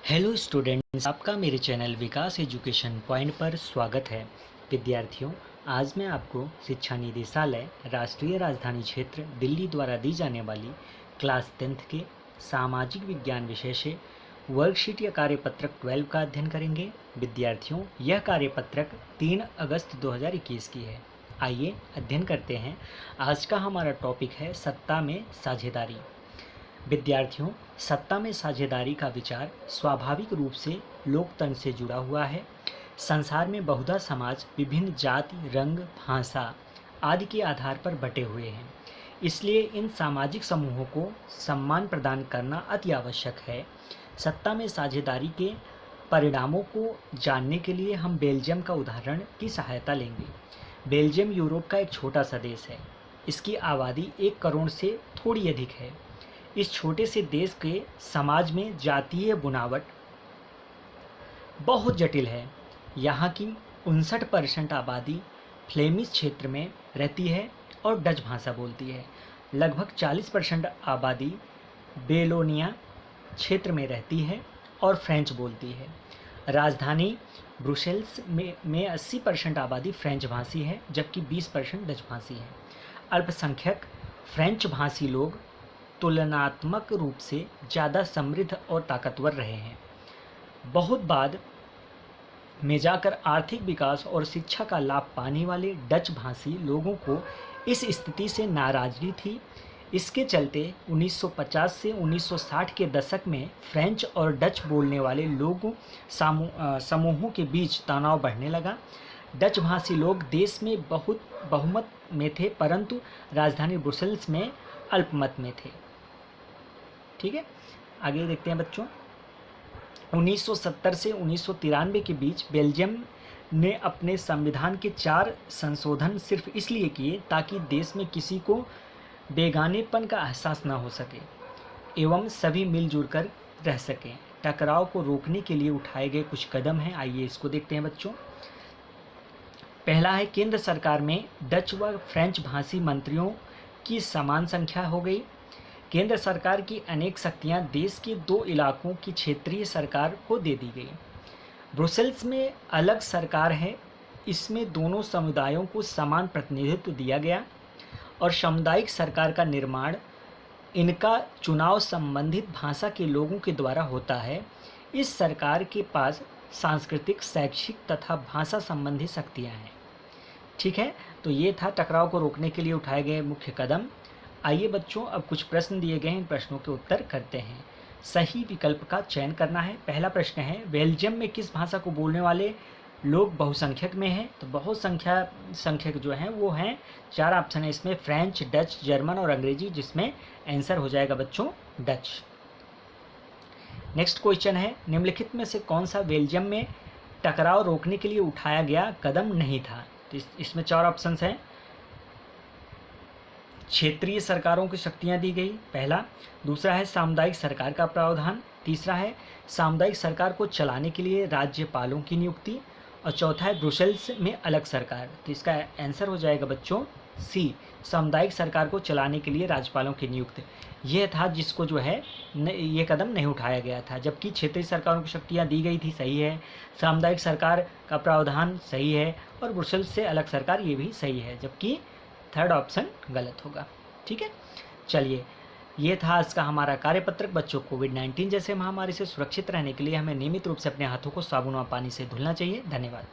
Hello students, आपका मेरे channel विकास education point पर स्वागत है। विद्यार्थियों, आज मैं आपको शिक्षा निदेशालय राष्ट्रीय राजधानी क्षेत्र दिल्ली द्वारा दी जाने वाली क्लास 10th के सामाजिक विज्ञान विषय से वर्कशीट या कार्यपत्रक 12 का अध्ययन करेंगे। विद्यार्थियों, यह कार्यपत्रक 3 अगस्त 2021 की है। आइए अध्ययन करते हैं। आज का हमारा टॉपिक है सत्ता में साझेदारी। विद्यार्थियों, सत्ता में साझेदारी का विचार स्वाभाविक रूप से लोकतंत्र से जुड़ा हुआ है। संसार में बहुधा समाज विभिन्न जाति, रंग, भाषा आदि के आधार पर बटे हुए हैं। इसलिए इन सामाजिक समूहों को सम्मान प्रदान करना अति आवश्यक है। सत्ता में साझेदारी के परिणामों को जानने के लिए हम बेल्जियम का उदाहरण की सहायता लेंगे। बेल्जियम यूरोप का एक छोटा सा देश है। इसकी आबादी 1 करोड़ से थोड़ी अधिक है। इस छोटे से देश के समाज में जातीय बुनावट बहुत जटिल है। यहाँ की 59% आबादी फ्लेमिश क्षेत्र में रहती है और डच भाषा बोलती है। लगभग 40% आबादी बेलोनिया क्षेत्र में रहती है और फ्रेंच बोलती है। राजधानी ब्रुसेल्स में 80% आबादी फ्रेंच भाषी है, जबकि 20% डच भाषी है। अल्पसंख्यक फ्रेंच भाषी लोग तुलनात्मक रूप से ज़्यादा समृद्ध और ताकतवर रहे हैं। बहुत बाद में जाकर आर्थिक विकास और शिक्षा का लाभ पाने वाले डच भाषी लोगों को इस स्थिति से नाराज़गी थी। इसके चलते 1950 से 1960 के दशक में फ्रेंच और डच बोलने वाले लोगों समूहों के बीच तनाव बढ़ने लगा। डच भाषी लोग देश में बहुत बहुमत में थे, परंतु राजधानी ब्रुसेल्स में अल्पमत में थे। ठीक है, आगे देखते हैं बच्चों। 1970 से 1993 के बीच बेल्जियम ने अपने संविधान के 4 संशोधन सिर्फ इसलिए किए ताकि देश में किसी को बेगानेपन का एहसास न हो सके एवं सभी मिलजुल कर रह सकें। टकराव को रोकने के लिए उठाए गए कुछ कदम हैं, आइए इसको देखते हैं बच्चों। पहला है, केंद्र सरकार में डच व फ्रेंच भाषी मंत्रियों की समान संख्या हो गई। केंद्र सरकार की अनेक शक्तियां देश के 2 इलाकों की क्षेत्रीय सरकार को दे दी गई। ब्रुसेल्स में अलग सरकार है, इसमें दोनों समुदायों को समान प्रतिनिधित्व दिया गया और सामुदायिक सरकार का निर्माण इनका चुनाव संबंधित भाषा के लोगों के द्वारा होता है। इस सरकार के पास सांस्कृतिक, शैक्षिक तथा भाषा संबंधी शक्तियाँ हैं। ठीक है, तो ये था टकराव को रोकने के लिए उठाए गए मुख्य कदम। आइए बच्चों, अब कुछ प्रश्न दिए गए हैं, इन प्रश्नों के उत्तर करते हैं। सही विकल्प का चयन करना है। पहला प्रश्न है, बेल्जियम में किस भाषा को बोलने वाले लोग बहुसंख्यक में हैं? तो बहुसंख्यक जो हैं वो हैं 4 ऑप्शन है इसमें, फ्रेंच, डच, जर्मन और अंग्रेजी, जिसमें आंसर हो जाएगा बच्चों डच। नेक्स्ट क्वेश्चन है, निम्नलिखित में से कौन सा बेल्जियम में टकराव रोकने के लिए उठाया गया कदम नहीं था? तो इसमें 4 ऑप्शंस हैं। क्षेत्रीय सरकारों की शक्तियां दी गई, पहला। दूसरा है सामुदायिक सरकार का प्रावधान। तीसरा है सामुदायिक सरकार को चलाने के लिए राज्यपालों की नियुक्ति। और चौथा है ब्रुसेल्स में अलग सरकार। तो इसका आंसर हो जाएगा बच्चों सी, सामुदायिक सरकार को चलाने के लिए राज्यपालों की नियुक्ति। यह था जिसको जो है ये कदम नहीं उठाया गया था, जबकि क्षेत्रीय सरकारों की शक्तियाँ दी गई थी, सही है। सामुदायिक सरकार का प्रावधान सही है, और ब्रुसेल्स से अलग सरकार ये भी सही है, जबकि थर्ड ऑप्शन गलत होगा। ठीक है, चलिए, ये था आज का हमारा कार्यपत्रक। बच्चों, कोविड-19 जैसे महामारी से सुरक्षित रहने के लिए हमें नियमित रूप से अपने हाथों को साबुन व पानी से धुलना चाहिए। धन्यवाद।